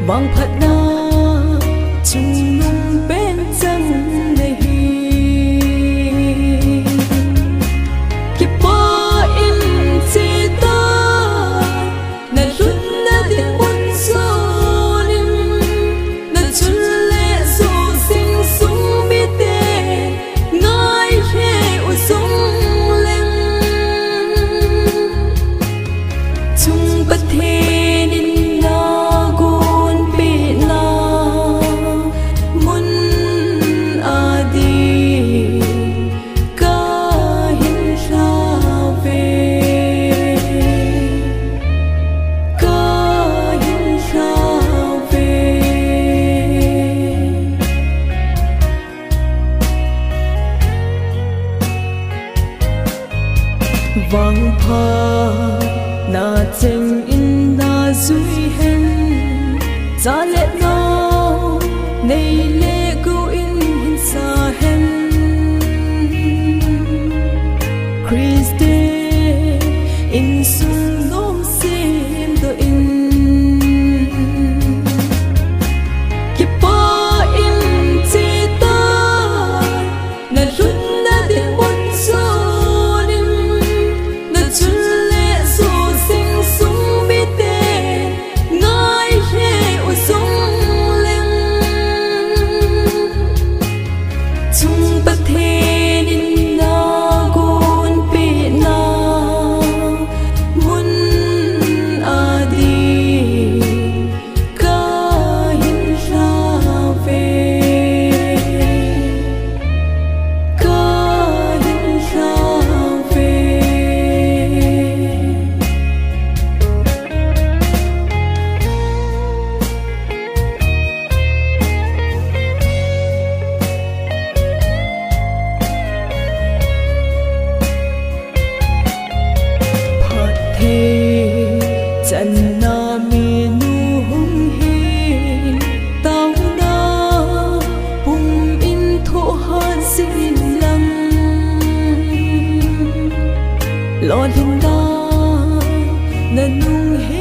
vang phát na chung nung bên chân này kipa in si ta na rút na đi buồn solim na chun lệ so sinh sung bi te ngai he u sung leng chung bất thế nên na gon bị na mun a đi ca hin ra về ca hin ra về vang pha na cheng in na zui hen za le no nei le go in hin sa hen Christe in sung dom sim do in kipa in chi ta na rut na di mon so nim na chun le so sing sung bi te ngai he u sung leng chung bất thế nên na gon bị na mun a đi ca hin ra về ca hin ra về phát thế chân na mi nu hung hi tao na hung in thổ han xin lăng lo linh na na nung hi